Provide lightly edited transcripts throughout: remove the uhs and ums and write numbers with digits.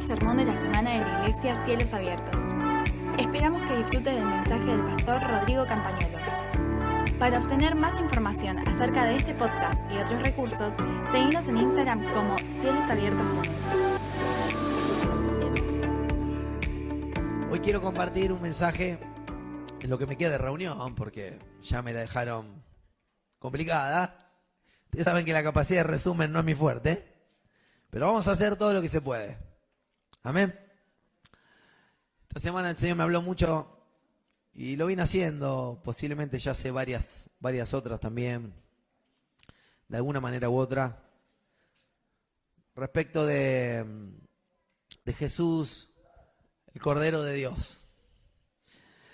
sermón de la semana de la Iglesia Cielos Abiertos. Esperamos que disfrutes del mensaje del pastor Rodrigo Campagnolo. Para obtener más información acerca de este podcast y otros recursos, seguinos en Instagram como Cielos Abiertos Funes. Hoy quiero compartir un mensaje en lo que me queda de reunión, porque ya me la dejaron complicada. Ustedes saben que la capacidad de resumen no es mi fuerte, pero vamos a hacer todo lo que se puede. Amén. Esta semana el Señor me habló mucho y lo vine haciendo, posiblemente ya hace varias otras también, de alguna manera u otra, respecto de Jesús, el Cordero de Dios.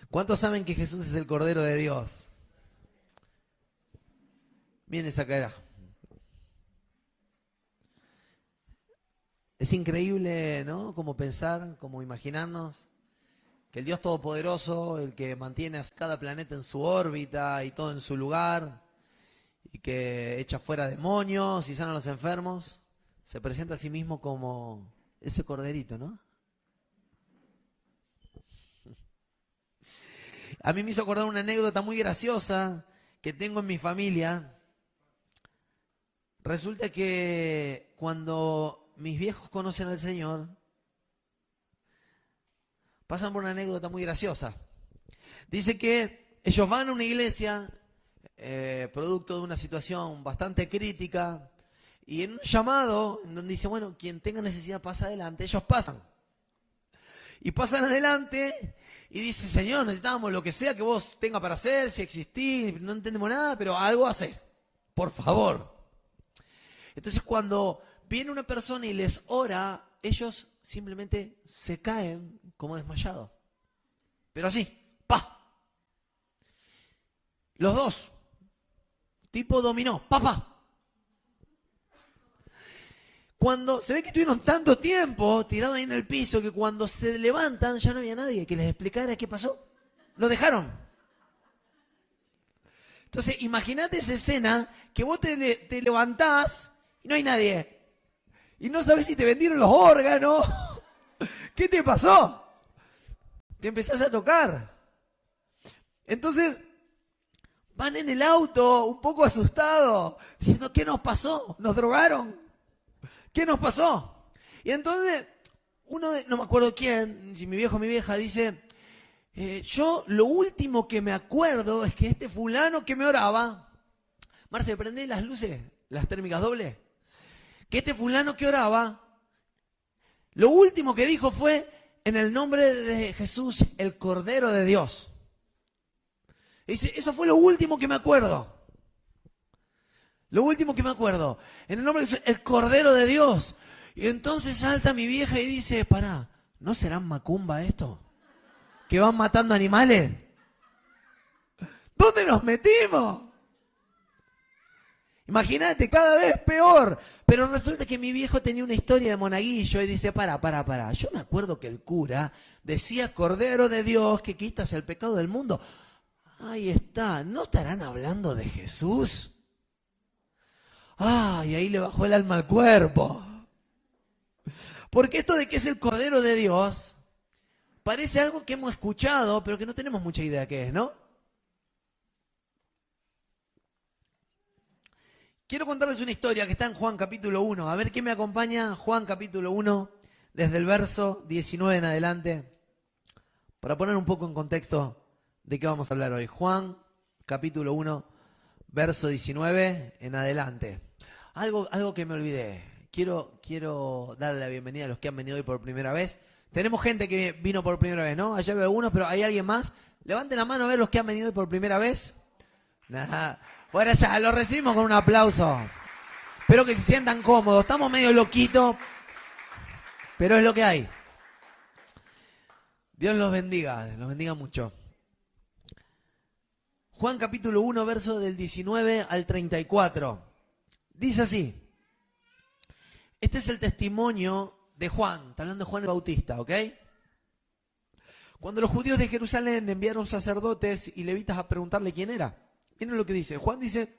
¿Cuántos saben que Jesús es el Cordero de Dios? Miren esa cara. Es increíble, ¿no? Como pensar, como imaginarnos que el Dios Todopoderoso, el que mantiene a cada planeta en su órbita y todo en su lugar, y que echa fuera demonios y sana a los enfermos, se presenta a sí mismo como ese corderito, ¿no? A mí me hizo acordar una anécdota muy graciosa que tengo en mi familia. Resulta que cuando mis viejos conocen al Señor, pasan por una anécdota muy graciosa. Dice que ellos van a una iglesia, producto de una situación bastante crítica, y en un llamado, en donde dice, bueno, quien tenga necesidad pasa adelante, ellos pasan. Y pasan adelante y dice, Señor, necesitamos lo que sea que vos tengas para hacer, si existís, no entendemos nada, pero algo hace, por favor. Entonces cuando viene una persona y les ora, ellos simplemente se caen como desmayados. Pero así, ¡pa! Los dos, tipo dominó, ¡pa! Cuando se ve que estuvieron tanto tiempo tirados ahí en el piso que cuando se levantan ya no había nadie que les explicara qué pasó. Lo dejaron. Entonces, imagínate esa escena que vos te levantás y no hay nadie. Y no sabes si te vendieron los órganos. ¿Qué te pasó? Te empezás a tocar. Entonces, van en el auto un poco asustados, diciendo, ¿qué nos pasó? ¿Nos drogaron? ¿Qué nos pasó? Y entonces, no me acuerdo quién, si mi viejo o mi vieja, dice, yo lo último que me acuerdo es que este fulano que me oraba, Marce, prende las luces, las térmicas dobles, que este fulano que oraba, lo último que dijo fue, en el nombre de Jesús, el Cordero de Dios. Y dice, eso fue lo último que me acuerdo. Lo último que me acuerdo, en el nombre de Jesús, el Cordero de Dios. Y entonces salta mi vieja y dice, pará, ¿no serán macumba esto? ¿Que van matando animales? ¿Dónde nos metimos? Imagínate, cada vez peor. Pero resulta que mi viejo tenía una historia de monaguillo y dice, pará. Yo me acuerdo que el cura decía, Cordero de Dios, que quitas el pecado del mundo. Ahí está, ¿no estarán hablando de Jesús? Y ahí le bajó el alma al cuerpo. Porque esto de que es el Cordero de Dios parece algo que hemos escuchado, pero que no tenemos mucha idea de qué es, ¿no? Quiero contarles una historia que está en Juan capítulo 1. A ver qué me acompaña, Juan capítulo 1, desde el verso 19 en adelante, para poner un poco en contexto de qué vamos a hablar hoy. Juan capítulo 1, verso 19 en adelante. Algo que me olvidé. Quiero darle la bienvenida a los que han venido hoy por primera vez. Tenemos gente que vino por primera vez, ¿no? Allá veo algunos, pero ¿hay alguien más? Levanten la mano a ver los que han venido hoy por primera vez. Nada. Bueno, ya lo recibimos con un aplauso. Espero que se sientan cómodos. Estamos medio loquitos, pero es lo que hay. Dios los bendiga mucho. Juan capítulo 1, verso del 19 al 34. Dice así. Este es el testimonio de Juan. Está hablando de Juan el Bautista, ¿ok? Cuando los judíos de Jerusalén enviaron sacerdotes y levitas a preguntarle quién era. Miren lo que dice. Juan dice,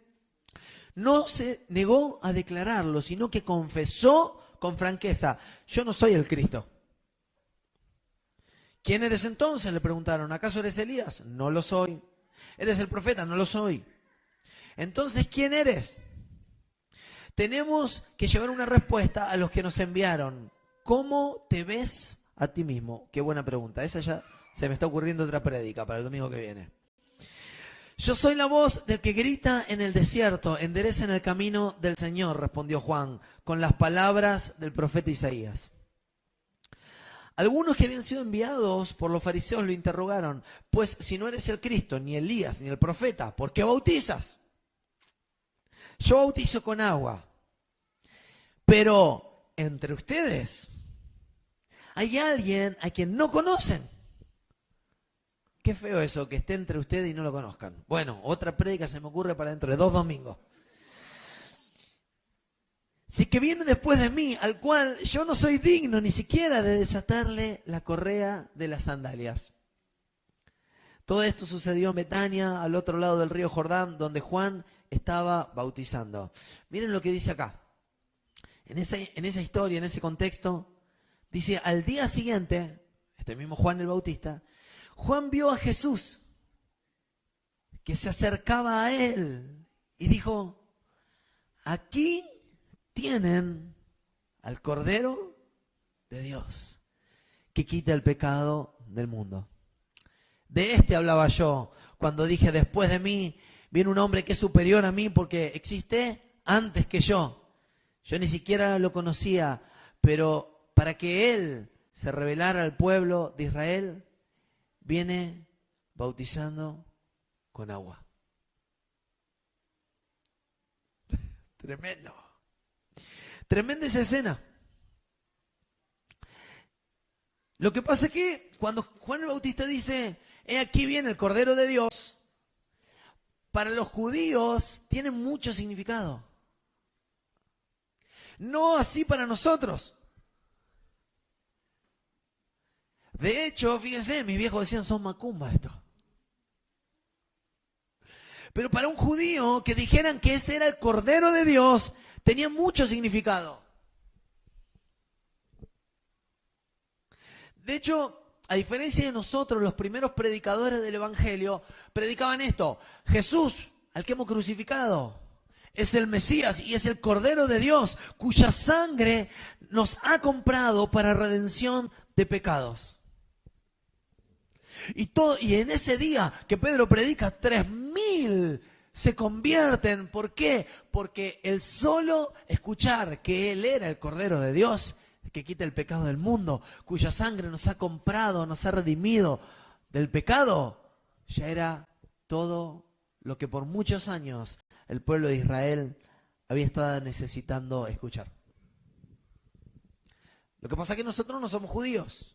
no se negó a declararlo, sino que confesó con franqueza, yo no soy el Cristo. ¿Quién eres entonces?, le preguntaron. ¿Acaso eres Elías? No lo soy. ¿Eres el profeta? No lo soy. Entonces, ¿quién eres? Tenemos que llevar una respuesta a los que nos enviaron. ¿Cómo te ves a ti mismo? Qué buena pregunta. Esa ya se me está ocurriendo otra prédica para el domingo que viene. Yo soy la voz del que grita en el desierto, enderecen el camino del Señor, respondió Juan, con las palabras del profeta Isaías. Algunos que habían sido enviados por los fariseos lo interrogaron, pues si no eres el Cristo, ni Elías, ni el profeta, ¿por qué bautizas? Yo bautizo con agua, pero entre ustedes hay alguien a quien no conocen. Qué feo eso, que esté entre ustedes y no lo conozcan. Bueno, otra prédica se me ocurre para dentro de 2 domingos. Si que viene después de mí, al cual yo no soy digno ni siquiera de desatarle la correa de las sandalias. Todo esto sucedió en Betania, al otro lado del río Jordán, donde Juan estaba bautizando. Miren lo que dice acá. En esa historia, en ese contexto, dice, al día siguiente, este mismo Juan el Bautista, Juan vio a Jesús que se acercaba a él y dijo, aquí tienen al Cordero de Dios que quita el pecado del mundo. De este hablaba yo cuando dije, después de mí viene un hombre que es superior a mí porque existe antes que yo. Yo ni siquiera lo conocía, pero para que él se revelara al pueblo de Israel, viene bautizando con agua. Tremendo. Tremenda esa escena. Lo que pasa es que cuando Juan el Bautista dice, aquí viene el Cordero de Dios, para los judíos tiene mucho significado. No así para nosotros. De hecho, fíjense, mis viejos decían, son macumba esto. Pero para un judío que dijeran que ese era el Cordero de Dios, tenía mucho significado. De hecho, a diferencia de nosotros, los primeros predicadores del Evangelio predicaban esto. Jesús, al que hemos crucificado, es el Mesías y es el Cordero de Dios, cuya sangre nos ha comprado para redención de pecados. Y en ese día que Pedro predica, 3.000 se convierten. ¿Por qué? Porque el solo escuchar que Él era el Cordero de Dios, que quita el pecado del mundo, cuya sangre nos ha comprado, nos ha redimido del pecado, ya era todo lo que por muchos años el pueblo de Israel había estado necesitando escuchar. Lo que pasa es que nosotros no somos judíos.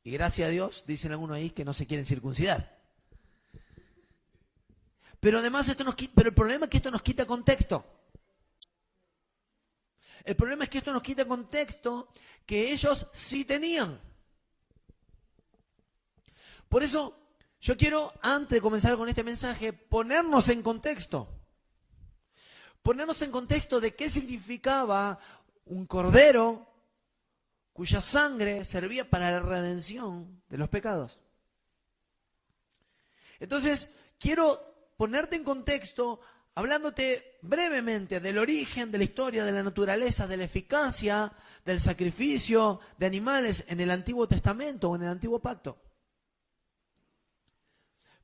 Y gracias a Dios, dicen algunos ahí, que no se quieren circuncidar. Pero además pero el problema es que esto nos quita contexto. El problema es que esto nos quita contexto que ellos sí tenían. Por eso yo quiero, antes de comenzar con este mensaje, ponernos en contexto. Ponernos en contexto de qué significaba un cordero cuya sangre servía para la redención de los pecados. Entonces, quiero ponerte en contexto hablándote brevemente del origen, de la historia, de la naturaleza, de la eficacia, del sacrificio de animales en el Antiguo Testamento o en el Antiguo Pacto.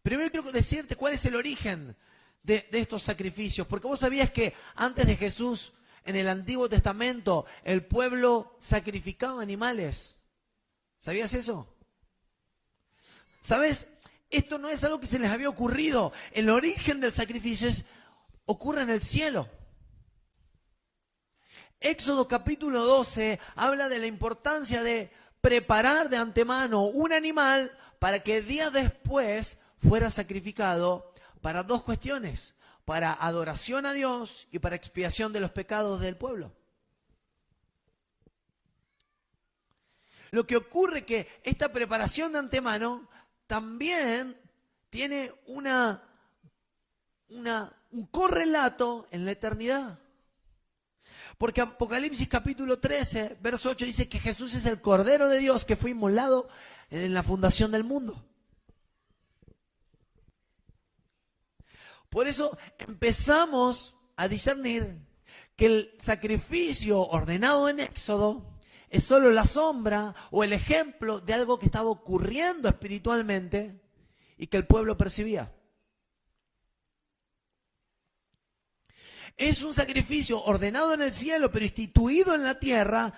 Primero quiero decirte cuál es el origen de estos sacrificios, porque vos sabías que antes de Jesús, en el Antiguo Testamento, el pueblo sacrificaba animales. ¿Sabías eso? ¿Sabes? Esto no es algo que se les había ocurrido. El origen del sacrificio ocurre en el cielo. Éxodo capítulo 12 habla de la importancia de preparar de antemano un animal para que días después fuera sacrificado para 2 cuestiones: para adoración a Dios y para expiación de los pecados del pueblo. Lo que ocurre es que esta preparación de antemano también tiene un correlato en la eternidad. Porque Apocalipsis capítulo 13, verso 8 dice que Jesús es el Cordero de Dios que fue inmolado en la fundación del mundo. Por eso empezamos a discernir que el sacrificio ordenado en Éxodo es solo la sombra o el ejemplo de algo que estaba ocurriendo espiritualmente y que el pueblo percibía. Es un sacrificio ordenado en el cielo, pero instituido en la tierra,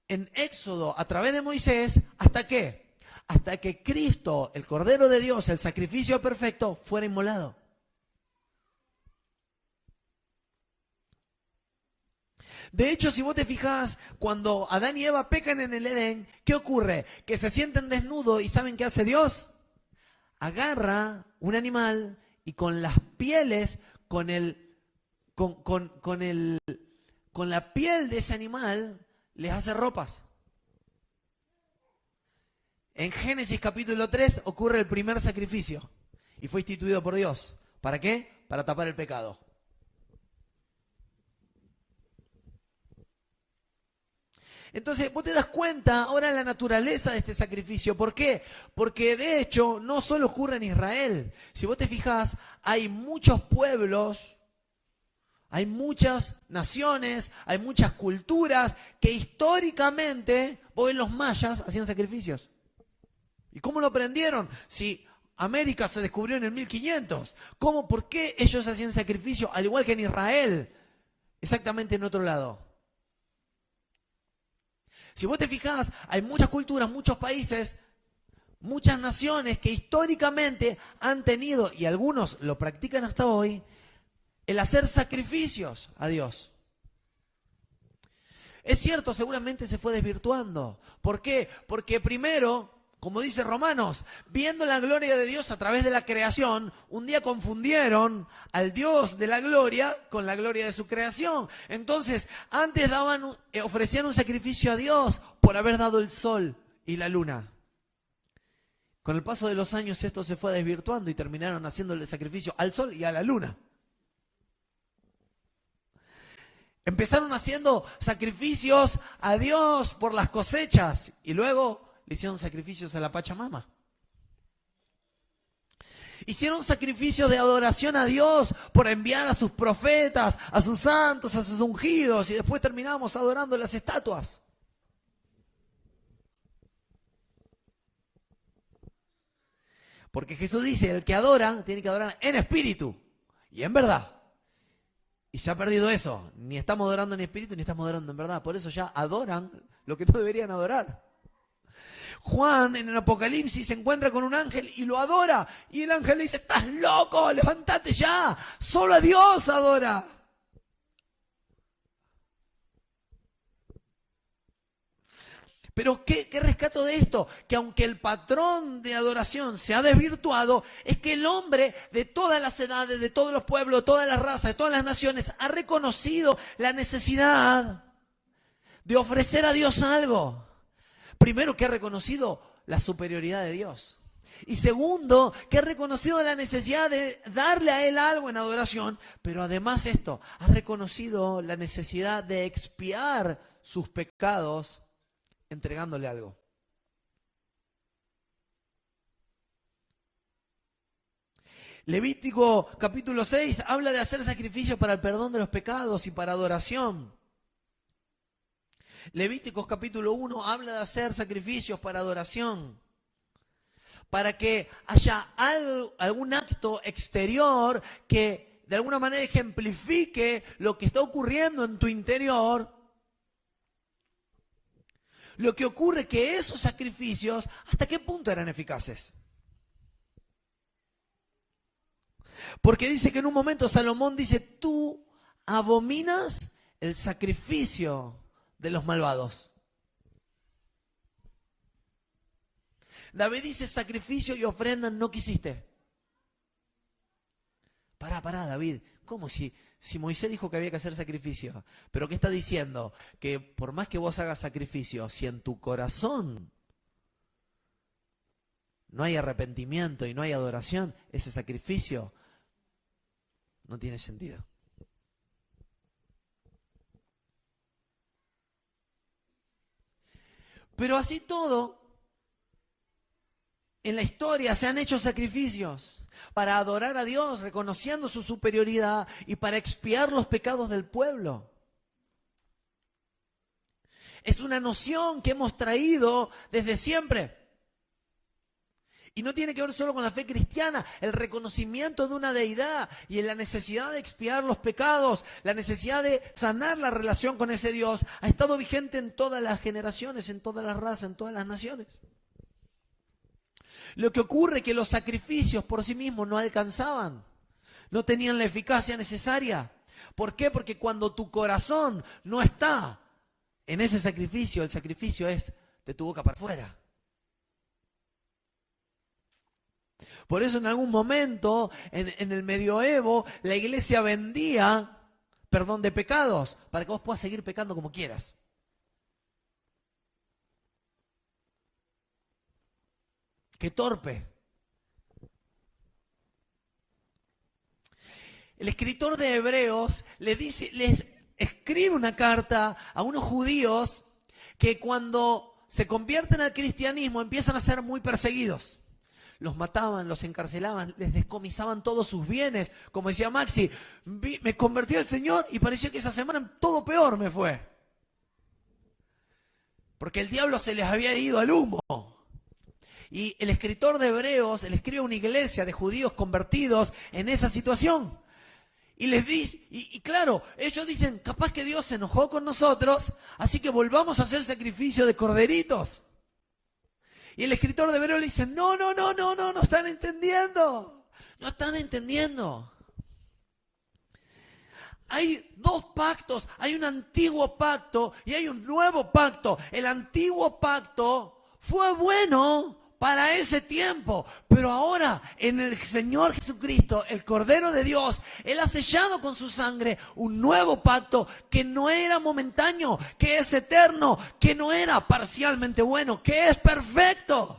en Éxodo, a través de Moisés, ¿hasta qué? Hasta que Cristo, el Cordero de Dios, el sacrificio perfecto, fuera inmolado. De hecho, si vos te fijás, cuando Adán y Eva pecan en el Edén, ¿qué ocurre? Que se sienten desnudos y ¿saben qué hace Dios? Agarra un animal y con las pieles, con la piel de ese animal, les hace ropas. En Génesis capítulo 3 ocurre el primer sacrificio y fue instituido por Dios. ¿Para qué? Para tapar el pecado. Entonces, vos te das cuenta ahora la naturaleza de este sacrificio. ¿Por qué? Porque de hecho no solo ocurre en Israel. Si vos te fijás, hay muchos pueblos, hay muchas naciones, hay muchas culturas que históricamente, vos ves, los mayas hacían sacrificios. ¿Y cómo lo aprendieron? Si América se descubrió en el 1500. ¿Cómo? ¿Por qué ellos hacían sacrificio? Al igual que en Israel, exactamente en otro lado. Si vos te fijás, hay muchas culturas, muchos países, muchas naciones que históricamente han tenido, y algunos lo practican hasta hoy, el hacer sacrificios a Dios. Es cierto, seguramente se fue desvirtuando. ¿Por qué? Porque primero, como dice Romanos, viendo la gloria de Dios a través de la creación, un día confundieron al Dios de la gloria con la gloria de su creación. Entonces, antes ofrecían un sacrificio a Dios por haber dado el sol y la luna. Con el paso de los años esto se fue desvirtuando y terminaron haciéndole sacrificio al sol y a la luna. Empezaron haciendo sacrificios a Dios por las cosechas y luego le hicieron sacrificios a la Pachamama. Hicieron sacrificios de adoración a Dios por enviar a sus profetas, a sus santos, a sus ungidos, y después terminamos adorando las estatuas. Porque Jesús dice, el que adora tiene que adorar en espíritu y en verdad. Y se ha perdido eso. Ni estamos adorando en espíritu ni estamos adorando en verdad. Por eso ya adoran lo que no deberían adorar. Juan en el Apocalipsis se encuentra con un ángel y lo adora. Y el ángel le dice, estás loco, levántate ya. Solo a Dios adora. Pero ¿qué rescato de esto? Que aunque el patrón de adoración se ha desvirtuado, es que el hombre de todas las edades, de todos los pueblos, de todas las razas, de todas las naciones, ha reconocido la necesidad de ofrecer a Dios algo. Primero, que ha reconocido la superioridad de Dios. Y segundo, que ha reconocido la necesidad de darle a Él algo en adoración. Pero además esto, ha reconocido la necesidad de expiar sus pecados entregándole algo. Levítico capítulo 6 habla de hacer sacrificio para el perdón de los pecados y para adoración. Levíticos capítulo 1 habla de hacer sacrificios para adoración. Para que haya algún acto exterior que de alguna manera ejemplifique lo que está ocurriendo en tu interior. Lo que ocurre es que esos sacrificios, ¿hasta qué punto eran eficaces? Porque dice que en un momento Salomón dice, tú abominas el sacrificio de los malvados. David dice, sacrificio y ofrenda no quisiste. Pará, David, ¿cómo si Moisés dijo que había que hacer sacrificio? ¿Pero qué está diciendo? Que por más que vos hagas sacrificio, si en tu corazón no hay arrepentimiento y no hay adoración, ese sacrificio no tiene sentido. Pero así todo, En la historia se han hecho sacrificios para adorar a Dios, reconociendo su superioridad y para expiar los pecados del pueblo. Es una noción que hemos traído desde siempre. Y no tiene que ver solo con la fe cristiana, el reconocimiento de una deidad y en la necesidad de expiar los pecados, la necesidad de sanar la relación con ese Dios, ha estado vigente en todas las generaciones, en todas las razas, en todas las naciones. Lo que ocurre es que los sacrificios por sí mismos no alcanzaban, no tenían la eficacia necesaria. ¿Por qué? Porque cuando tu corazón no está en ese sacrificio, el sacrificio es de tu boca para afuera. Por eso en algún momento, en el medioevo, la iglesia vendía perdón de pecados para que vos puedas seguir pecando como quieras. ¡Qué torpe! El escritor de Hebreos les escribe una carta a unos judíos que cuando se convierten al cristianismo empiezan a ser muy perseguidos. Los mataban, los encarcelaban, les descomisaban todos sus bienes. Como decía Maxi, me convertí al Señor y pareció que esa semana todo peor me fue. Porque el diablo se les había ido al humo. Y el escritor de Hebreos, él escribe a una iglesia de judíos convertidos en esa situación. Y les dice, y claro, ellos dicen, capaz que Dios se enojó con nosotros, así que volvamos a hacer sacrificio de corderitos. Y el escritor de Hebreos le dice, no están entendiendo. No están entendiendo. Hay dos pactos, hay un antiguo pacto y hay un nuevo pacto. El antiguo pacto fue bueno para ese tiempo, pero ahora en el Señor Jesucristo, el Cordero de Dios, Él ha sellado con su sangre un nuevo pacto que no era momentáneo, que es eterno, que no era parcialmente bueno, que es perfecto.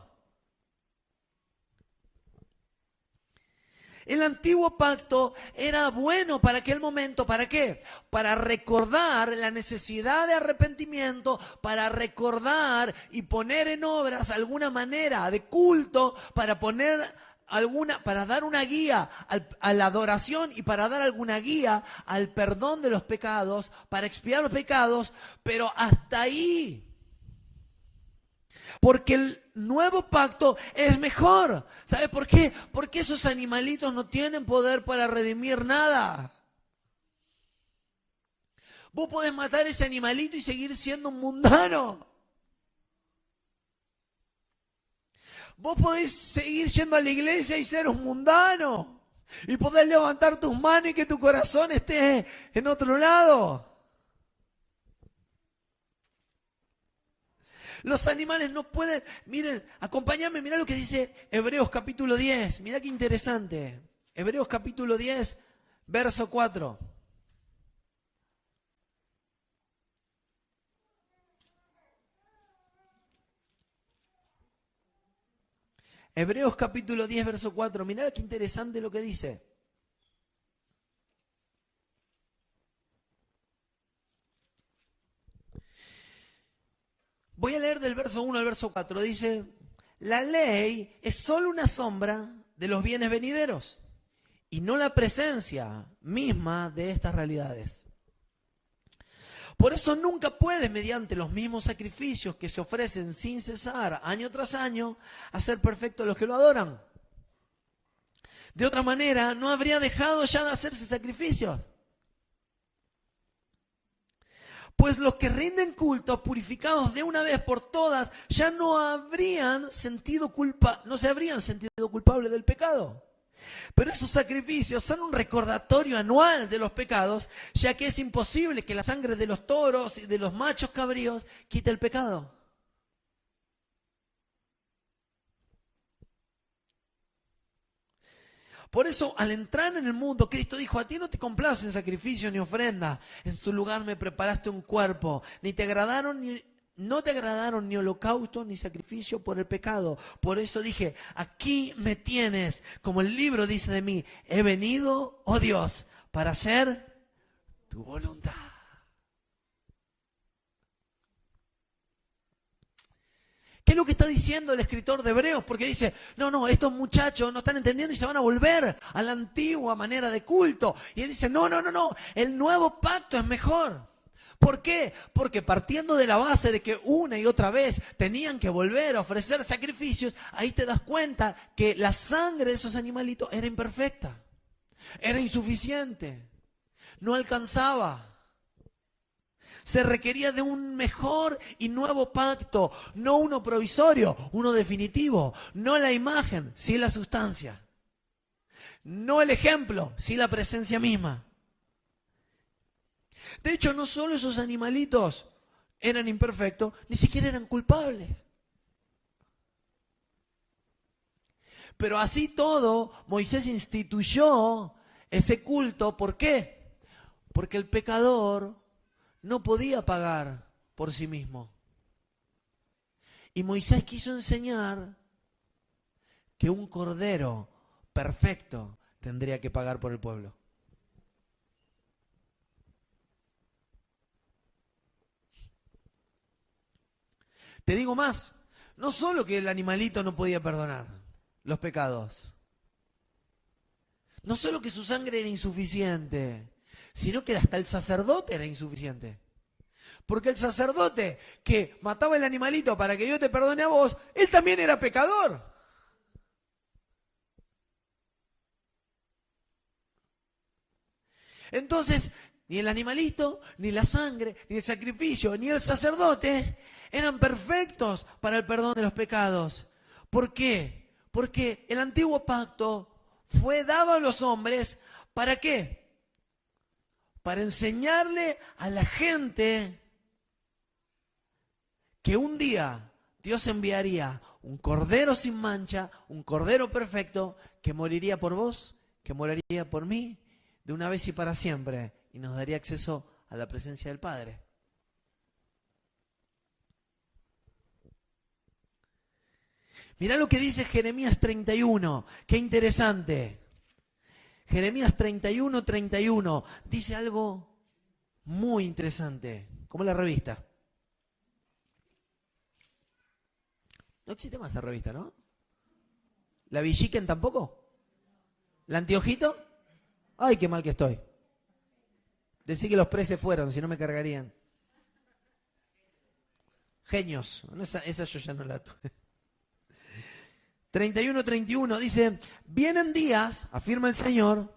El antiguo pacto era bueno para aquel momento, ¿para qué? Para recordar la necesidad de arrepentimiento, para recordar y poner en obras alguna manera de culto, para dar una guía a la adoración y para dar alguna guía al perdón de los pecados, para expiar los pecados, pero hasta ahí. Porque el nuevo pacto es mejor. ¿Sabe por qué? Porque esos animalitos no tienen poder para redimir nada. Vos podés matar ese animalito y seguir siendo un mundano. Vos podés seguir yendo a la iglesia y ser un mundano. Y podés levantar tus manos y que tu corazón esté en otro lado. Los animales no pueden... Miren, acompáñame, mirá lo que dice Hebreos capítulo 10. Mirá qué interesante. Hebreos capítulo 10, verso 4. Hebreos capítulo 10, verso 4. Mirá qué interesante lo que dice. Voy a leer del verso 1 al verso 4. Dice, la ley es solo una sombra de los bienes venideros y no la presencia misma de estas realidades. Por eso nunca puede, mediante los mismos sacrificios que se ofrecen sin cesar, año tras año, hacer perfectos los que lo adoran. De otra manera, no habría dejado ya de hacerse sacrificios. Pues los que rinden culto, purificados de una vez por todas, ya no se habrían sentido culpables del pecado. Pero esos sacrificios son un recordatorio anual de los pecados, ya que es imposible que la sangre de los toros y de los machos cabríos quite el pecado. Por eso, al entrar en el mundo, Cristo dijo, a ti no te complace en sacrificio ni ofrenda. En su lugar me preparaste un cuerpo. No te agradaron ni holocausto ni sacrificio por el pecado. Por eso dije, aquí me tienes. Como el libro dice de mí, he venido, oh Dios, para hacer tu voluntad. ¿Qué es lo que está diciendo el escritor de Hebreos? Porque dice, no, estos muchachos no están entendiendo y se van a volver a la antigua manera de culto. Y él dice, no, el nuevo pacto es mejor. ¿Por qué? Porque partiendo de la base de que una y otra vez tenían que volver a ofrecer sacrificios, ahí te das cuenta que la sangre de esos animalitos era imperfecta, era insuficiente, no alcanzaba. Se requería de un mejor y nuevo pacto, no uno provisorio, uno definitivo. No la imagen, sí la sustancia. No el ejemplo, sí la presencia misma. De hecho, no solo esos animalitos eran imperfectos, ni siquiera eran culpables. Pero así todo, Moisés instituyó ese culto. ¿Por qué? Porque el pecador no podía pagar por sí mismo. Y Moisés quiso enseñar que un cordero perfecto tendría que pagar por el pueblo. Te digo más, no solo que el animalito no podía perdonar los pecados, no solo que su sangre era insuficiente, sino que hasta el sacerdote era insuficiente. Porque el sacerdote que mataba el animalito para que Dios te perdone a vos, él también era pecador. Entonces, ni el animalito, ni la sangre, ni el sacrificio, ni el sacerdote eran perfectos para el perdón de los pecados. ¿Por qué? Porque el antiguo pacto fue dado a los hombres, ¿para qué? Para enseñarle a la gente que un día Dios enviaría un cordero sin mancha, un cordero perfecto, que moriría por vos, que moriría por mí, de una vez y para siempre, y nos daría acceso a la presencia del Padre. Mirá lo que dice Jeremías 31, qué interesante. Jeremías 31 dice algo muy interesante, como la revista. No existe más esa revista, ¿no? ¿La Villiquen tampoco? ¿La Antiojito? Ay, qué mal que estoy. Decí que los preses fueron, si no me cargarían. Genios. Esa yo ya no la tuve. 31 dice, vienen días, afirma el Señor,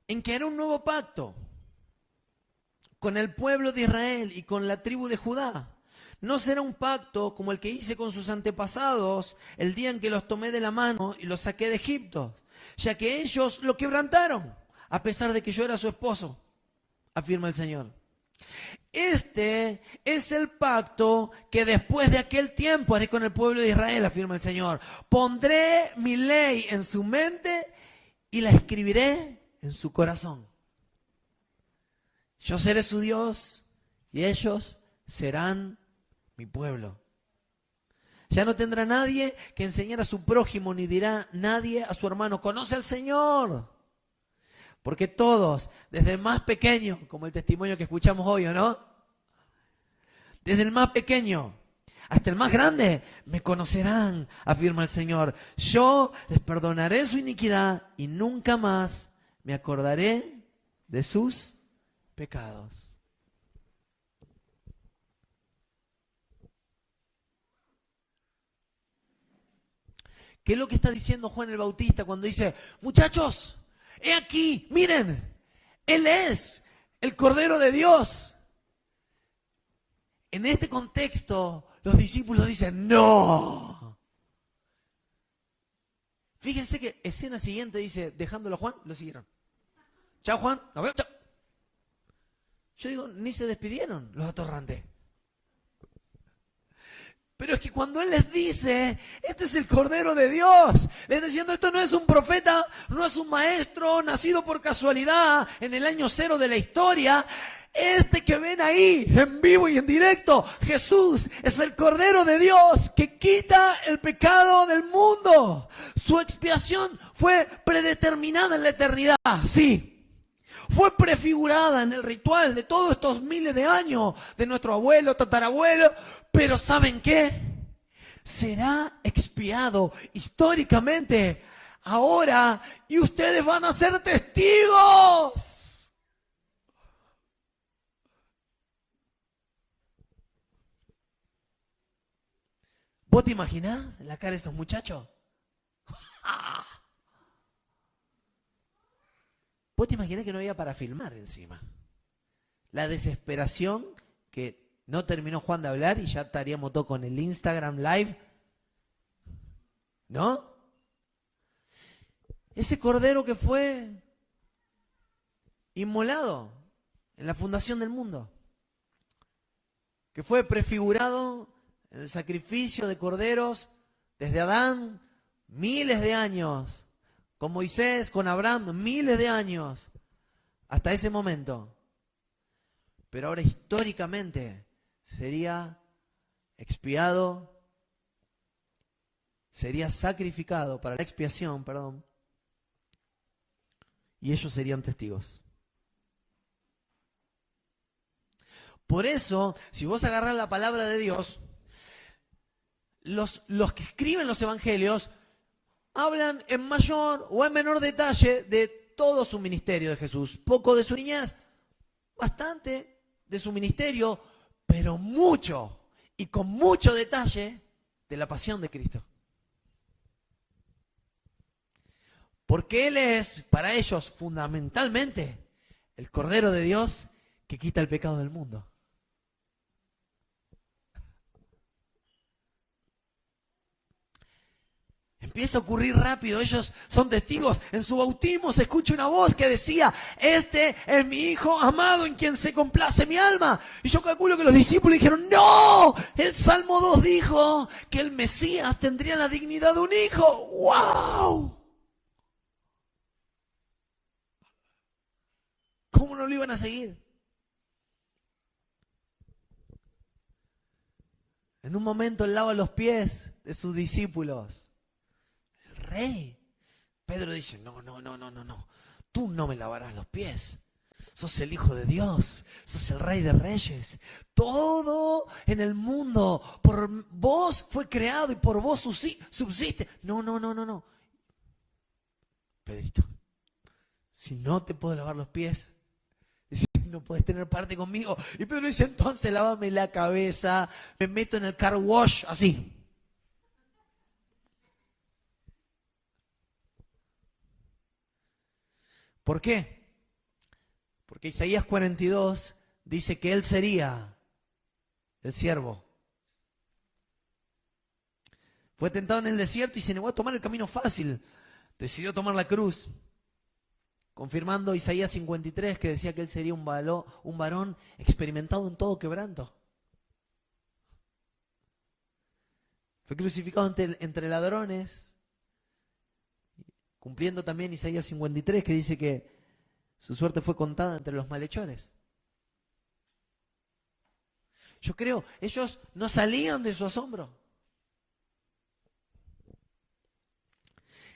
en que hará un nuevo pacto con el pueblo de Israel y con la tribu de Judá. No será un pacto como el que hice con sus antepasados el día en que los tomé de la mano y los saqué de Egipto, ya que ellos lo quebrantaron, a pesar de que yo era su esposo, afirma el Señor. Este es el pacto que después de aquel tiempo haré con el pueblo de Israel, afirma el Señor. Pondré mi ley en su mente y la escribiré en su corazón. Yo seré su Dios y ellos serán mi pueblo. Ya no tendrá nadie que enseñar a su prójimo, ni dirá nadie a su hermano, conoce al Señor. Porque todos, desde el más pequeño, como el testimonio que escuchamos hoy, ¿o no? Desde el más pequeño hasta el más grande, me conocerán, afirma el Señor. Yo les perdonaré su iniquidad y nunca más me acordaré de sus pecados. ¿Qué es lo que está diciendo Juan el Bautista cuando dice, muchachos, he aquí, miren, Él es el Cordero de Dios? En este contexto, los discípulos dicen, no. Fíjense que escena siguiente dice, dejándolo a Juan, lo siguieron. Chao Juan, nos vemos, chao. Yo digo, ni se despidieron los atorrantes. Pero es que cuando Él les dice, este es el Cordero de Dios, les está diciendo, esto no es un profeta, no es un maestro nacido por casualidad en el año 0 de la historia. Este que ven ahí, en vivo y en directo, Jesús es el Cordero de Dios que quita el pecado del mundo. Su expiación fue predeterminada en la eternidad, sí. fue prefigurada en el ritual de todos estos miles de años de nuestro abuelo, tatarabuelo, pero ¿saben qué? Será expiado históricamente ahora y ustedes van a ser testigos. ¿Vos te imaginás la cara de esos muchachos? ¿Vos te imaginás que no había para filmar encima? La desesperación que no terminó Juan de hablar y ya estaríamos todos con el Instagram Live. ¿No? Ese cordero que fue inmolado en la fundación del mundo, que fue prefigurado en el sacrificio de corderos desde Adán, miles de años, con Moisés, con Abraham, miles de años, hasta ese momento. Pero ahora históricamente sería expiado, sería sacrificado para la expiación, perdón, y ellos serían testigos. Por eso, si vos agarrás la palabra de Dios, los que escriben los evangelios hablan en mayor o en menor detalle de todo su ministerio de Jesús. Poco de su niñez, bastante de su ministerio, pero mucho y con mucho detalle de la pasión de Cristo. Porque Él es, para ellos, fundamentalmente, el Cordero de Dios que quita el pecado del mundo. Empieza a ocurrir rápido, ellos son testigos. En su bautismo se escucha una voz que decía: este es mi Hijo amado en quien se complace mi alma. Y yo calculo que los discípulos dijeron: no, el Salmo 2 dijo que el Mesías tendría la dignidad de un hijo. ¡Wow! ¿Cómo no lo iban a seguir? En un momento él lava los pies de sus discípulos. Rey. Pedro dice: no, tú no me lavarás los pies. Sos el Hijo de Dios, sos el Rey de Reyes. Todo en el mundo por vos fue creado y por vos subsiste. No. Pedrito, si no te puedo lavar los pies, no puedes tener parte conmigo. Y Pedro dice: entonces lávame la cabeza, me meto en el car wash, así. ¿Por qué? Porque Isaías 42 dice que él sería el siervo. Fue tentado en el desierto y se negó a tomar el camino fácil. Decidió tomar la cruz, confirmando Isaías 53 que decía que él sería un varón experimentado en todo quebranto. Fue crucificado entre ladrones, cumpliendo también Isaías 53, que dice que su suerte fue contada entre los malhechores. Yo creo, ellos no salían de su asombro.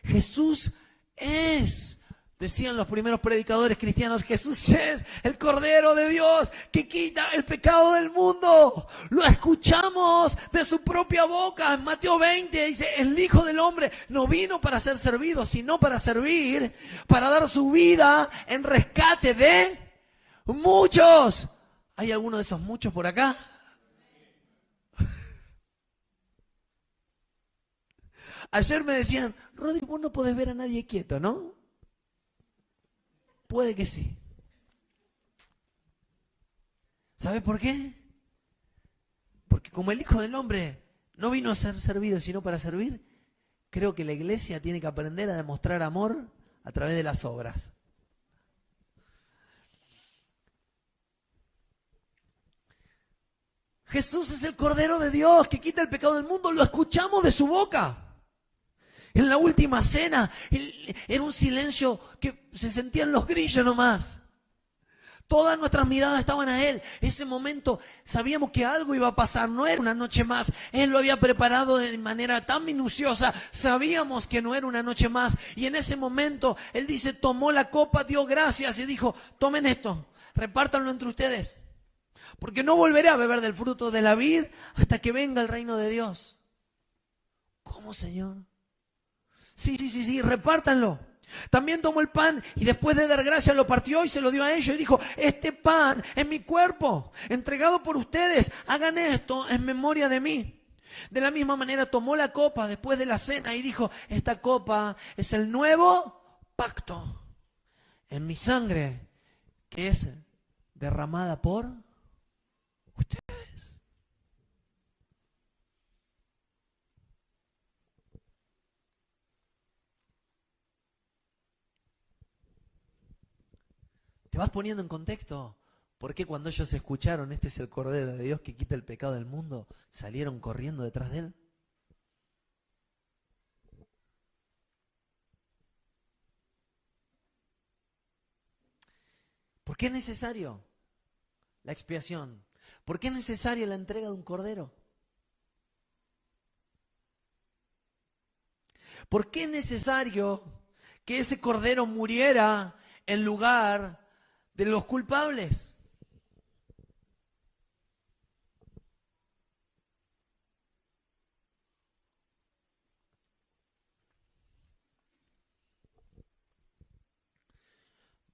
Jesús es, decían los primeros predicadores cristianos, Jesús es el Cordero de Dios que quita el pecado del mundo. Lo escuchamos de su propia boca. En Mateo 20 dice: el Hijo del Hombre no vino para ser servido, sino para servir, para dar su vida en rescate de muchos. ¿Hay alguno de esos muchos por acá? Ayer me decían: Rodri, vos no podés ver a nadie quieto, ¿no? Puede que sí. ¿Sabe por qué? Porque como el Hijo del Hombre no vino a ser servido, sino para servir, creo que la iglesia tiene que aprender a demostrar amor a través de las obras. Jesús es el Cordero de Dios que quita el pecado del mundo. Lo escuchamos de su boca. En la última cena, era un silencio que se sentían los grillos nomás. Todas nuestras miradas estaban a Él. Ese momento sabíamos que algo iba a pasar, no era una noche más. Él lo había preparado de manera tan minuciosa. Sabíamos que no era una noche más. Y en ese momento Él dice, tomó la copa, dio gracias y dijo, tomen esto, repártanlo entre ustedes. Porque no volveré a beber del fruto de la vid hasta que venga el reino de Dios. ¿Cómo, Señor? Sí, repártanlo. También tomó el pan y después de dar gracias lo partió y se lo dio a ellos y dijo, este pan es mi cuerpo, entregado por ustedes, hagan esto en memoria de mí. De la misma manera tomó la copa después de la cena y dijo, esta copa es el nuevo pacto en mi sangre que es derramada por ustedes. ¿Te vas poniendo en contexto? ¿Por qué cuando ellos escucharon, este es el Cordero de Dios que quita el pecado del mundo, salieron corriendo detrás de Él? ¿Por qué es necesario la expiación? ¿Por qué es necesaria la entrega de un cordero? ¿Por qué es necesario que ese cordero muriera en lugar de los culpables?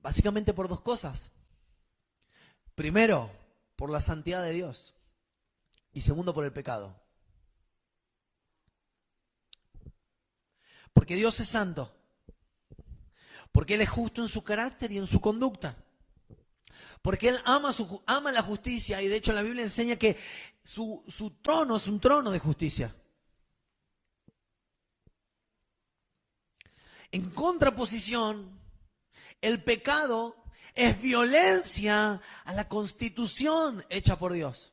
Básicamente por dos cosas. Primero, por la santidad de Dios. Y segundo, por el pecado. Porque Dios es santo. Porque Él es justo en su carácter y en su conducta. Porque Él ama la justicia y de hecho la Biblia enseña que su trono es un trono de justicia. En contraposición, el pecado es violencia a la constitución hecha por Dios.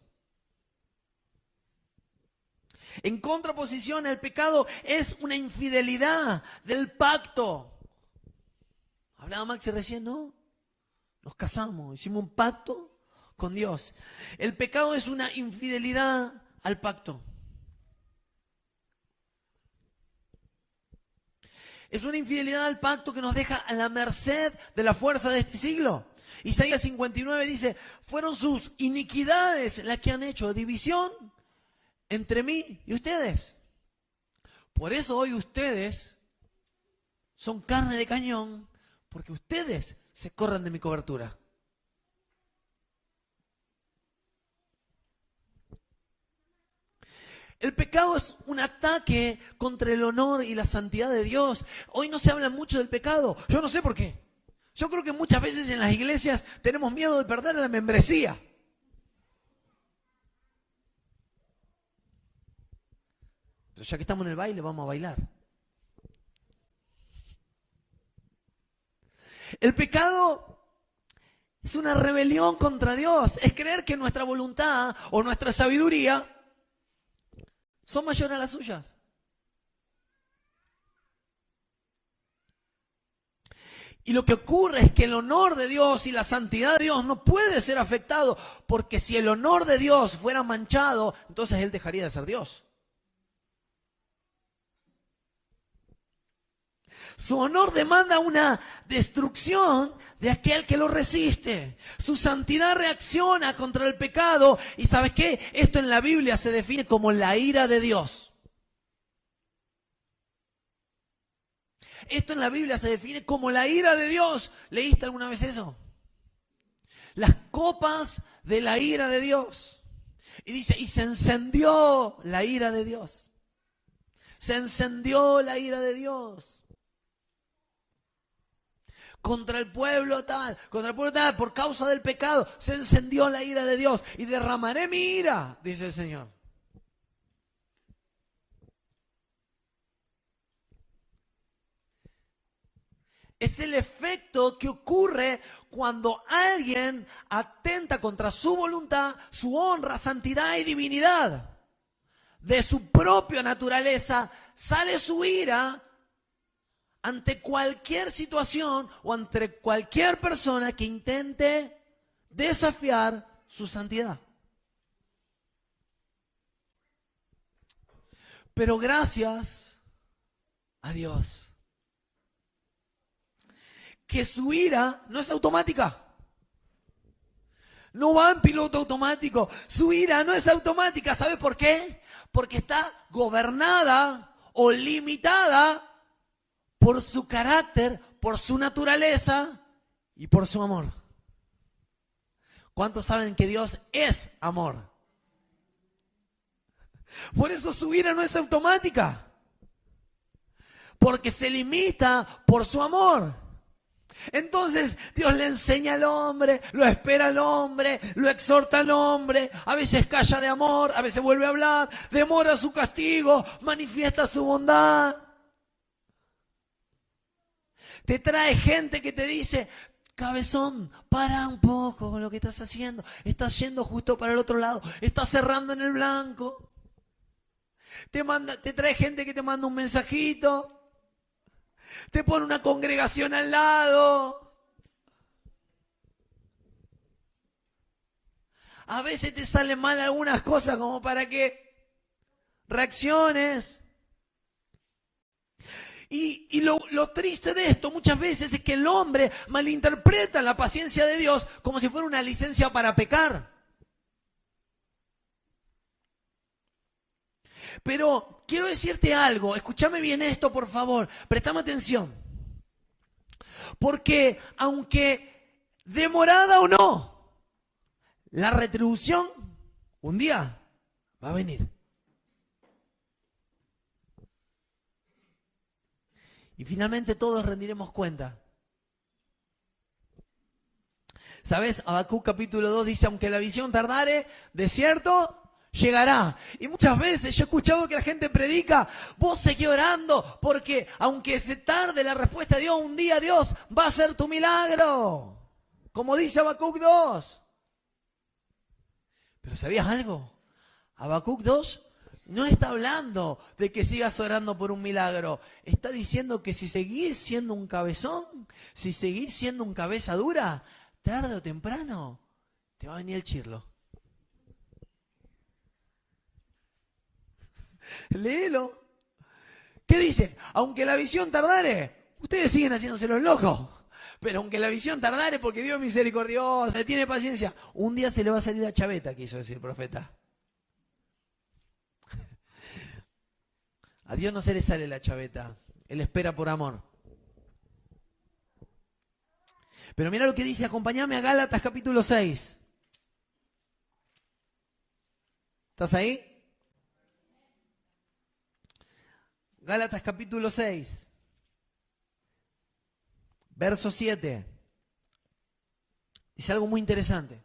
En contraposición, el pecado es una infidelidad del pacto. Hablaba Maxi recién, ¿no? Nos casamos, hicimos un pacto con Dios. El pecado es una infidelidad al pacto. Es una infidelidad al pacto que nos deja a la merced de la fuerza de este siglo. Isaías 59 dice, fueron sus iniquidades las que han hecho división entre mí y ustedes. Por eso hoy ustedes son carne de cañón, porque ustedes se corran de mi cobertura. El pecado es un ataque contra el honor y la santidad de Dios. Hoy no se habla mucho del pecado. Yo no sé por qué. Yo creo que muchas veces en las iglesias tenemos miedo de perder la membresía. Pero ya que estamos en el baile, vamos a bailar. El pecado es una rebelión contra Dios. Es creer que nuestra voluntad o nuestra sabiduría son mayores a las suyas. Y lo que ocurre es que el honor de Dios y la santidad de Dios no puede ser afectado, porque si el honor de Dios fuera manchado, entonces Él dejaría de ser Dios. Su honor demanda una destrucción de aquel que lo resiste. Su santidad reacciona contra el pecado. ¿Y sabes qué? Esto en la Biblia se define como la ira de Dios. Esto en la Biblia se define como la ira de Dios. ¿Leíste alguna vez eso? Las copas de la ira de Dios. Y dice, y se encendió la ira de Dios. Se encendió la ira de Dios. Contra el pueblo tal, por causa del pecado, se encendió la ira de Dios y derramaré mi ira, dice el Señor. Es el efecto que ocurre cuando alguien atenta contra su voluntad, su honra, santidad y divinidad. De su propia naturaleza sale su ira ante cualquier situación o ante cualquier persona que intente desafiar su santidad. Pero gracias a Dios, que su ira no es automática. No va en piloto automático. Su ira no es automática. ¿Sabe por qué? Porque está gobernada o limitada por su carácter, por su naturaleza y por su amor. ¿Cuántos saben que Dios es amor? Por eso su ira no es automática. Porque se limita por su amor. Entonces Dios le enseña al hombre, lo espera al hombre, lo exhorta al hombre, a veces calla de amor, a veces vuelve a hablar, demora su castigo, manifiesta su bondad. Te trae gente que te dice, cabezón, para un poco con lo que estás haciendo, estás yendo justo para el otro lado, estás cerrando en el blanco. Te trae gente que te manda un mensajito. Te pone una congregación al lado. A veces te salen mal algunas cosas como para que reacciones. Y lo triste de esto muchas veces es que el hombre malinterpreta la paciencia de Dios como si fuera una licencia para pecar. Pero quiero decirte algo, escúchame bien esto por favor, préstame atención. Porque aunque demorada o no, la retribución un día va a venir. Y finalmente todos rendiremos cuenta. ¿Sabes? Habacuc capítulo 2 dice, aunque la visión tardare, de cierto llegará. Y muchas veces yo he escuchado que la gente predica, vos seguí orando, porque aunque se tarde la respuesta de Dios, un día Dios va a hacer tu milagro. Como dice Habacuc 2. Pero ¿sabías algo? Habacuc 2 no está hablando de que sigas orando por un milagro. Está diciendo que si seguís siendo un cabezón, si seguís siendo un cabeza dura, tarde o temprano te va a venir el chirlo. Léelo. ¿Qué dice? Aunque la visión tardare, ustedes siguen haciéndose los locos. Pero aunque la visión tardare, porque Dios es misericordioso, tiene paciencia, un día se le va a salir la chaveta, quiso decir el profeta. A Dios no se le sale la chaveta. Él espera por amor. Pero mira lo que dice, acompáñame a Gálatas capítulo 6. ¿Estás ahí? Gálatas capítulo 6, verso 7. Dice algo muy interesante.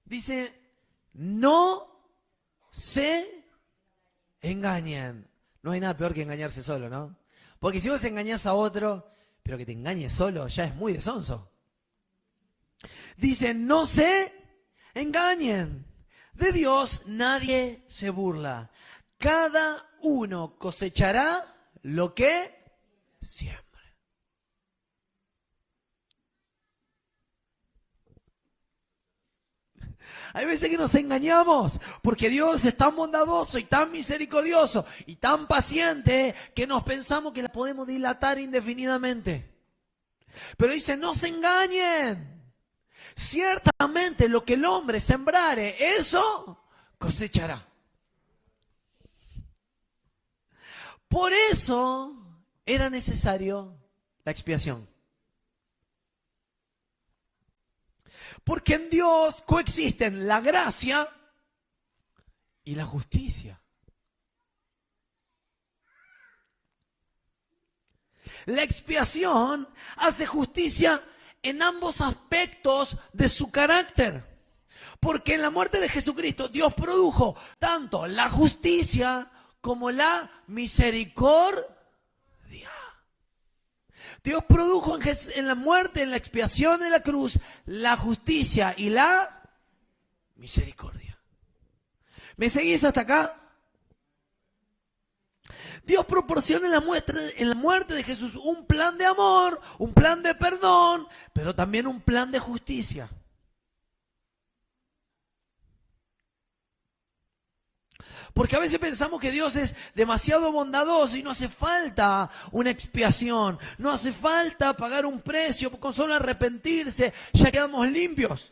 Dice, no se engañen. No hay nada peor que engañarse solo, ¿no? Porque si vos engañás a otro, pero que te engañes solo ya es muy de sonso. Dice, no se engañen. De Dios nadie se burla. Cada uno cosechará lo que siembra. Hay veces que nos engañamos porque Dios es tan bondadoso y tan misericordioso y tan paciente que nos pensamos que la podemos dilatar indefinidamente. Pero dice, no se engañen. Ciertamente lo que el hombre sembrare, eso cosechará. Por eso era necesario la expiación. Porque en Dios coexisten la gracia y la justicia. La expiación hace justicia en ambos aspectos de su carácter. Porque en la muerte de Jesucristo Dios produjo tanto la justicia como la misericordia. Dios produjo en la muerte, en la expiación de la cruz, la justicia y la misericordia. ¿Me seguís hasta acá? Dios proporciona en la muerte de Jesús un plan de amor, un plan de perdón, pero también un plan de justicia. Porque a veces pensamos que Dios es demasiado bondadoso y no hace falta una expiación, no hace falta pagar un precio, con solo arrepentirse ya quedamos limpios.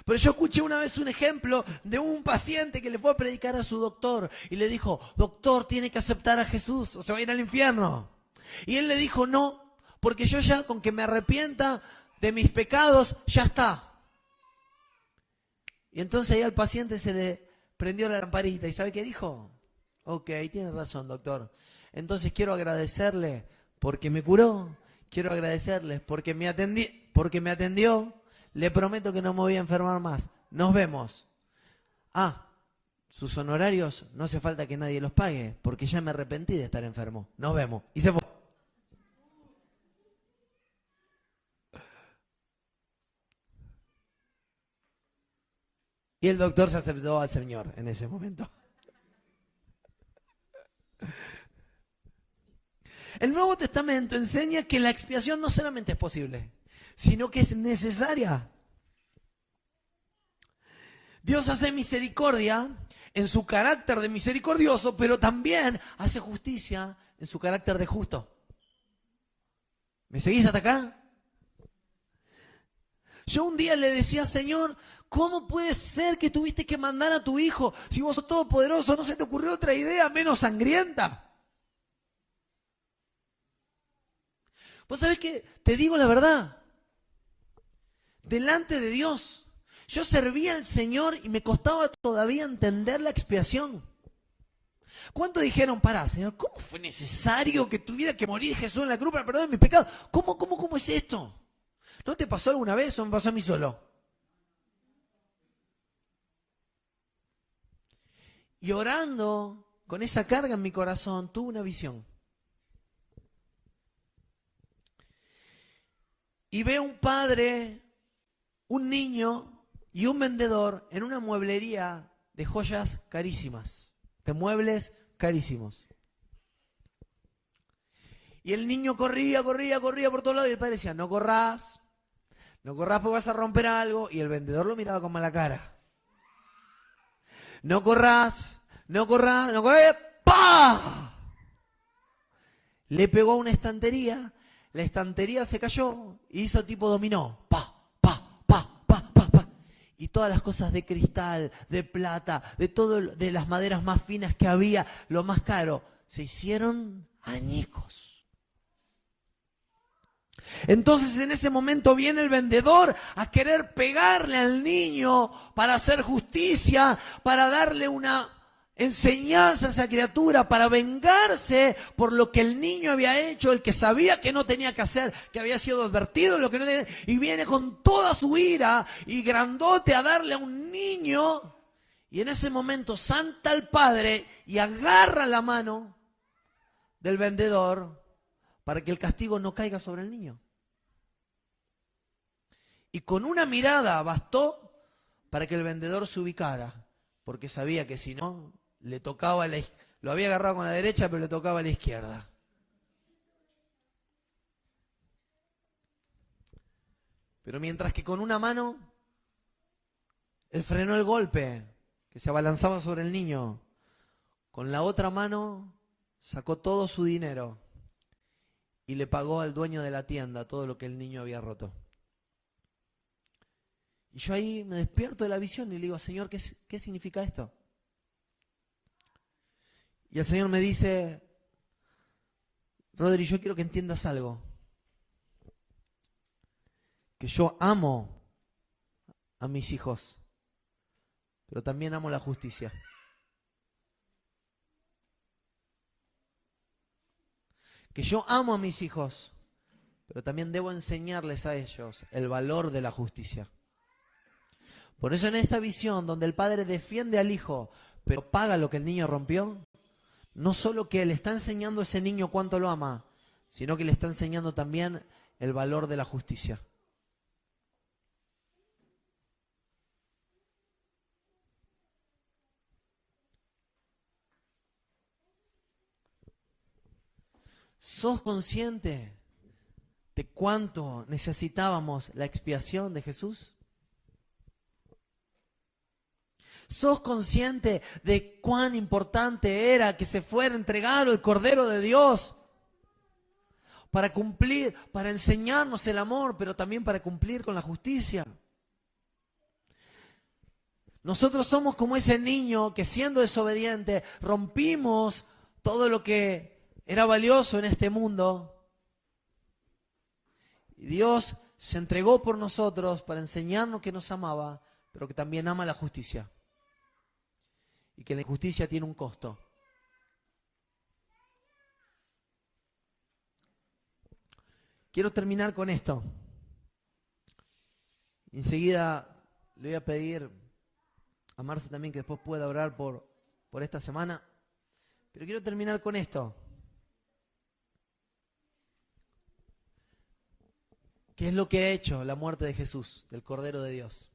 Pero yo escuché una vez un ejemplo de un paciente que le fue a predicar a su doctor y le dijo, doctor, tiene que aceptar a Jesús o se va a ir al infierno. Y él le dijo, no, porque yo ya con que me arrepienta de mis pecados, ya está. Y entonces ahí al paciente se le prendió la lamparita y ¿sabe qué dijo? Ok, tiene razón, doctor. Entonces quiero agradecerle porque me curó, quiero agradecerle porque me atendió. Le prometo que no me voy a enfermar más. Nos vemos. Ah, sus honorarios no hace falta que nadie los pague, porque ya me arrepentí de estar enfermo. Nos vemos. Y se fue. Y el doctor se aceptó al Señor en ese momento. El Nuevo Testamento enseña que la expiación no solamente es posible, sino que es necesaria. Dios hace misericordia en su carácter de misericordioso, pero también hace justicia en su carácter de justo. ¿Me seguís hasta acá? Yo un día le decía, Señor, ¿cómo puede ser que tuviste que mandar a tu hijo? Si vos sos todopoderoso, ¿no se te ocurrió otra idea menos sangrienta? Vos sabés que, te digo la verdad, delante de Dios, yo servía al Señor y me costaba todavía entender la expiación. ¿Cuántos dijeron, pará, Señor, cómo fue necesario que tuviera que morir Jesús en la cruz para perdonar mis pecados? ¿Cómo es esto? ¿No te pasó alguna vez o me pasó a mí solo? Y orando con esa carga en mi corazón, tuve una visión. Y veo un padre, un niño y un vendedor en una mueblería de joyas carísimas, de muebles carísimos. Y el niño corría por todos lados y el padre decía, no corras porque vas a romper algo. Y el vendedor lo miraba con mala cara. No corras, ¡pah! Le pegó a una estantería, la estantería se cayó y hizo tipo dominó, ¡pah! Y todas las cosas de cristal, de plata, de las maderas más finas que había, lo más caro, se hicieron añicos. Entonces en ese momento viene el vendedor a querer pegarle al niño para hacer justicia, para darle una enseñanza a esa criatura, para vengarse por lo que el niño había hecho, el que sabía que no tenía que hacer, que había sido advertido, lo que no tenía, y viene con toda su ira y grandote a darle a un niño, y en ese momento salta el padre y agarra la mano del vendedor para que el castigo no caiga sobre el niño. Y con una mirada bastó para que el vendedor se ubicara, porque sabía que si no, le tocaba lo había agarrado con la derecha, pero le tocaba a la izquierda. Pero mientras que con una mano, él frenó el golpe que se abalanzaba sobre el niño, con la otra mano sacó todo su dinero y le pagó al dueño de la tienda todo lo que el niño había roto. Y yo ahí me despierto de la visión y le digo, Señor, ¿qué significa esto? Y el Señor me dice, Rodri, yo quiero que entiendas algo. Que yo amo a mis hijos, pero también amo la justicia. Que yo amo a mis hijos, pero también debo enseñarles a ellos el valor de la justicia. Por eso en esta visión donde el padre defiende al hijo, pero paga lo que el niño rompió, no solo que le está enseñando a ese niño cuánto lo ama, sino que le está enseñando también el valor de la justicia. ¿Sos consciente de cuánto necesitábamos la expiación de Jesús? ¿Sos consciente de cuán importante era que se fuera entregado el Cordero de Dios para cumplir, para enseñarnos el amor, pero también para cumplir con la justicia? Nosotros somos como ese niño que, siendo desobediente, rompimos todo lo que era valioso en este mundo. Y Dios se entregó por nosotros para enseñarnos que nos amaba, pero que también ama la justicia. Y que la injusticia tiene un costo. Quiero terminar con esto. Enseguida le voy a pedir a Marce también que después pueda orar por esta semana. Pero quiero terminar con esto. ¿Qué es lo que ha hecho la muerte de Jesús, del Cordero de Dios?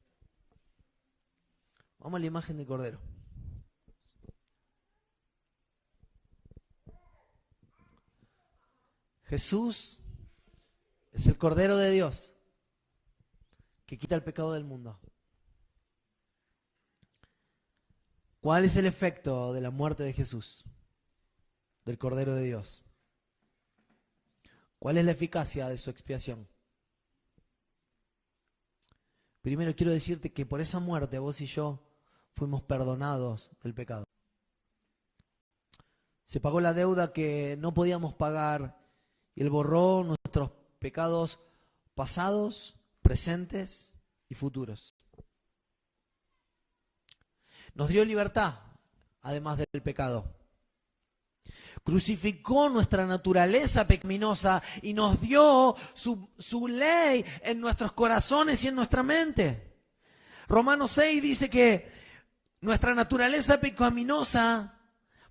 Vamos a la imagen del Cordero. Jesús es el Cordero de Dios que quita el pecado del mundo. ¿Cuál es el efecto de la muerte de Jesús, del Cordero de Dios? ¿Cuál es la eficacia de su expiación? Primero quiero decirte que por esa muerte vos y yo fuimos perdonados del pecado. Se pagó la deuda que no podíamos pagar y Él borró nuestros pecados pasados, presentes y futuros. Nos dio libertad, además del pecado. Crucificó nuestra naturaleza pecaminosa y nos dio su ley en nuestros corazones y en nuestra mente. Romanos 6 dice que nuestra naturaleza pecaminosa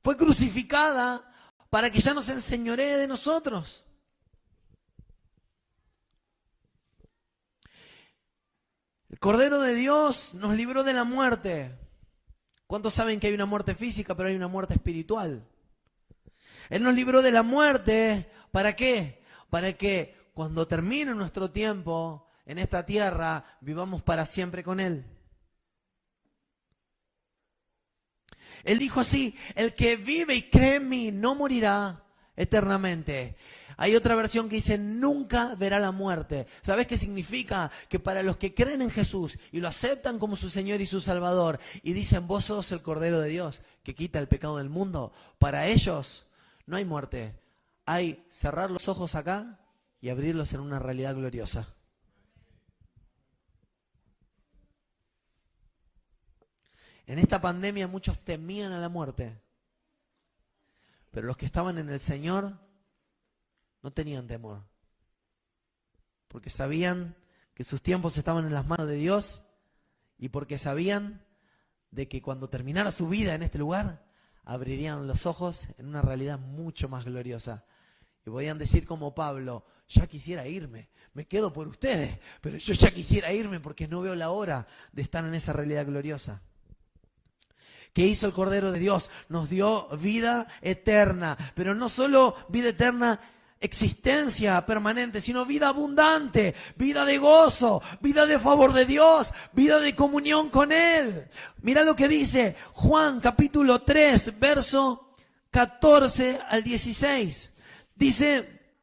fue crucificada para que ya no se enseñoree de nosotros. El Cordero de Dios nos libró de la muerte. ¿Cuántos saben que hay una muerte física, pero hay una muerte espiritual? Él nos libró de la muerte, ¿para qué? Para que cuando termine nuestro tiempo en esta tierra, vivamos para siempre con Él. Él dijo así: el que vive y cree en mí no morirá eternamente. Hay otra versión que dice: nunca verá la muerte. ¿Sabes qué significa? Que para los que creen en Jesús y lo aceptan como su Señor y su Salvador, y dicen: vos sos el Cordero de Dios que quita el pecado del mundo, para ellos no hay muerte. Hay cerrar los ojos acá y abrirlos en una realidad gloriosa. En esta pandemia muchos temían a la muerte, pero los que estaban en el Señor no tenían temor, porque sabían que sus tiempos estaban en las manos de Dios y porque sabían de que cuando terminara su vida en este lugar, abrirían los ojos en una realidad mucho más gloriosa. Y podían decir como Pablo: ya quisiera irme, me quedo por ustedes, pero yo ya quisiera irme porque no veo la hora de estar en esa realidad gloriosa. ¿Qué hizo el Cordero de Dios? Nos dio vida eterna, pero no solo vida eterna, existencia permanente, sino vida abundante, vida de gozo, vida de favor de Dios, vida de comunión con Él. Mira lo que dice Juan capítulo 3, verso 14 al 16. Dice: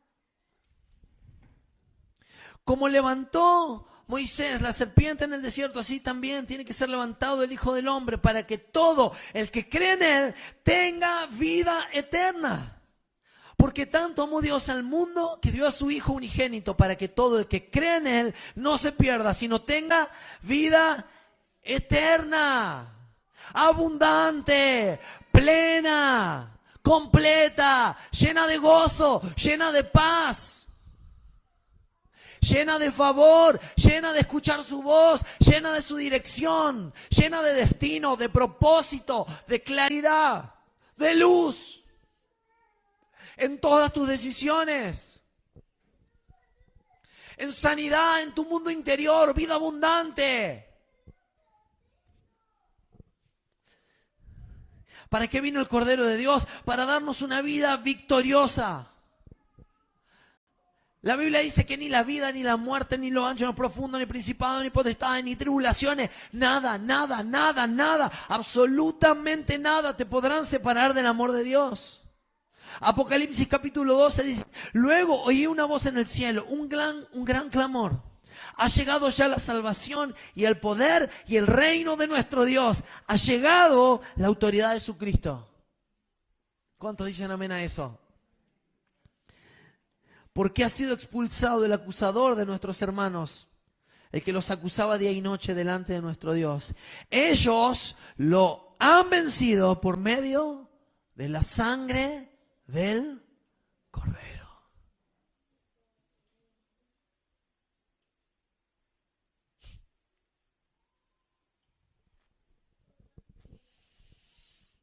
como levantó Moisés la serpiente en el desierto, así también tiene que ser levantado el Hijo del Hombre, para que todo el que cree en Él tenga vida eterna. Porque tanto amó Dios al mundo que dio a su Hijo unigénito, para que todo el que cree en Él no se pierda, sino tenga vida eterna, abundante, plena, completa, llena de gozo, llena de paz, llena de favor, llena de escuchar su voz, llena de su dirección, llena de destino, de propósito, de claridad, de luz en todas tus decisiones, en sanidad en tu mundo interior, vida abundante. ¿Para qué vino el Cordero de Dios? Para darnos una vida victoriosa. La Biblia dice que ni la vida, ni la muerte, ni lo ancho, ni lo profundo, ni principado, ni potestades, ni tribulaciones, nada, nada, nada, nada, absolutamente nada te podrán separar del amor de Dios. Apocalipsis capítulo 12 dice, luego oí una voz en el cielo, un gran clamor. Ha llegado ya la salvación y el poder y el reino de nuestro Dios. Ha llegado la autoridad de su Cristo. ¿Cuántos dicen amén a eso? Porque ha sido expulsado el acusador de nuestros hermanos, el que los acusaba día y noche delante de nuestro Dios. Ellos lo han vencido por medio de la sangre del Cordero.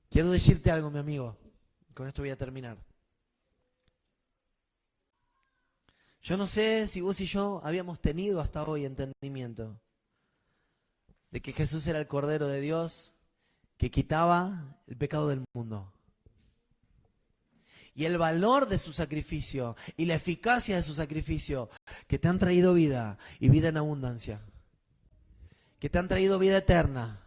Quiero decirte algo, mi amigo. Con esto voy a terminar. Yo no sé si vos y yo habíamos tenido hasta hoy entendimiento de que Jesús era el Cordero de Dios que quitaba el pecado del mundo. Y el valor de su sacrificio y la eficacia de su sacrificio que te han traído vida y vida en abundancia. Que te han traído vida eterna.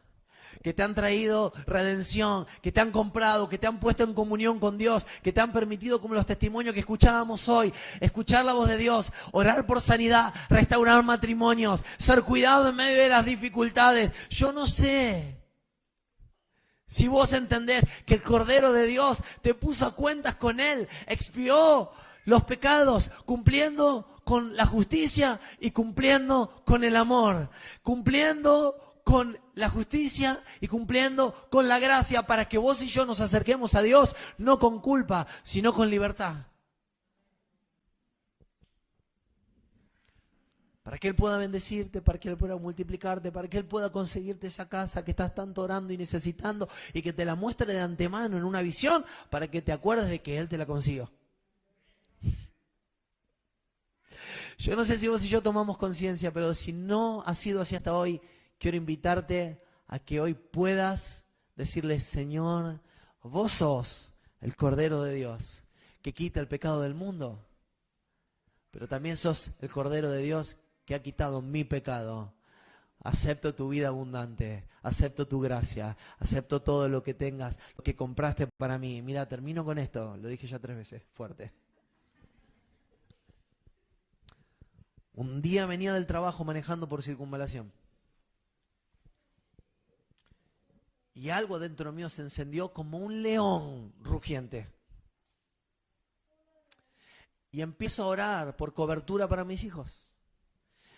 Que te han traído redención, que te han comprado, que te han puesto en comunión con Dios, que te han permitido, como los testimonios que escuchábamos hoy, escuchar la voz de Dios, orar por sanidad, restaurar matrimonios, ser cuidado en medio de las dificultades. Yo no sé si vos entendés que el Cordero de Dios te puso a cuentas con Él, expió los pecados, cumpliendo con la justicia y cumpliendo con el amor, cumpliendo con la justicia y cumpliendo con la gracia para que vos y yo nos acerquemos a Dios, no con culpa, sino con libertad. Para que Él pueda bendecirte, para que Él pueda multiplicarte, para que Él pueda conseguirte esa casa que estás tanto orando y necesitando y que te la muestre de antemano en una visión para que te acuerdes de que Él te la consiguió. Yo no sé si vos y yo tomamos conciencia, pero si no ha sido así hasta hoy, quiero invitarte a que hoy puedas decirle, Señor, vos sos el Cordero de Dios que quita el pecado del mundo, pero también sos el Cordero de Dios que ha quitado mi pecado. Acepto tu vida abundante, acepto tu gracia, acepto todo lo que tengas, lo que compraste para mí. Mira, termino con esto, lo dije ya 3 veces, fuerte. Un día venía del trabajo manejando por Circunvalación. Y algo dentro mío se encendió como un león rugiente. Y empiezo a orar por cobertura para mis hijos.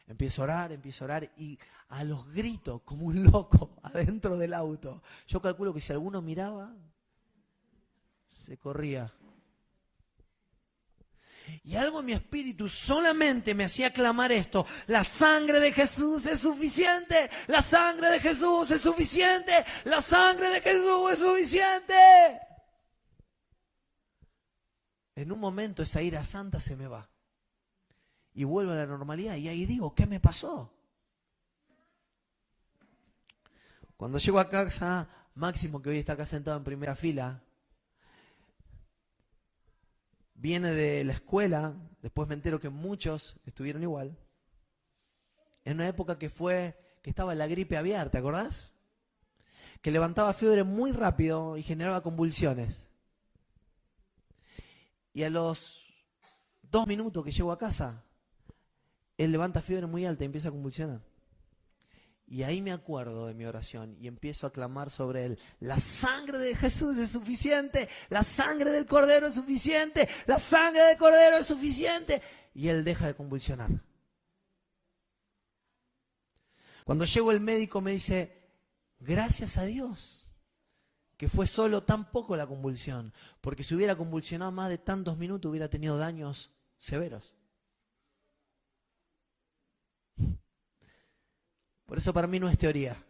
Empiezo a orar y a los gritos como un loco adentro del auto. Yo calculo que si alguno miraba, se corría. Y algo en mi espíritu solamente me hacía clamar esto: la sangre de Jesús es suficiente, la sangre de Jesús es suficiente, la sangre de Jesús es suficiente. En un momento esa ira santa se me va y vuelvo a la normalidad y ahí digo, ¿qué me pasó? Cuando llego a casa, Máximo, que hoy está acá sentado en primera fila, viene de la escuela, después me entero que muchos estuvieron igual. En una época que estaba la gripe aviar, ¿te acordás? Que levantaba fiebre muy rápido y generaba convulsiones. Y a los 2 minutos que llego a casa, él levanta fiebre muy alta y empieza a convulsionar. Y ahí me acuerdo de mi oración y empiezo a clamar sobre él. La sangre de Jesús es suficiente. La sangre del Cordero es suficiente. La sangre del Cordero es suficiente. Y él deja de convulsionar. Cuando llego el médico me dice, gracias a Dios, que fue solo tan poco la convulsión. Porque si hubiera convulsionado más de tantos minutos hubiera tenido daños severos. Por eso para mí no es teoría.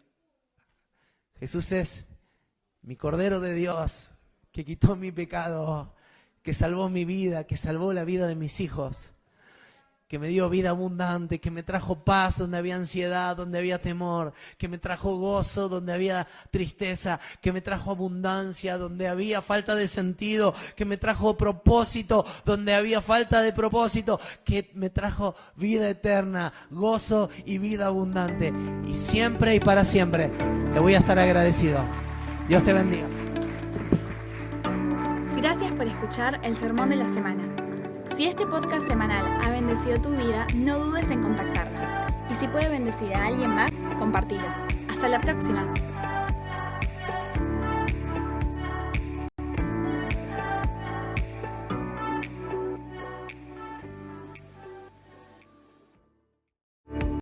Jesús es mi Cordero de Dios, que quitó mi pecado, que salvó mi vida, que salvó la vida de mis hijos. que me dio vida abundante, que me trajo paz donde había ansiedad, donde había temor, que me trajo gozo donde había tristeza, que me trajo abundancia donde había falta de sentido, que me trajo propósito donde había falta de propósito, que me trajo vida eterna, gozo y vida abundante. Y siempre y para siempre le voy a estar agradecido. Dios te bendiga. Gracias por escuchar el Sermón de la Semana. Si este podcast semanal ha bendecido tu vida, no dudes en contactarnos. Y si puede bendecir a alguien más, compartilo. Hasta la próxima.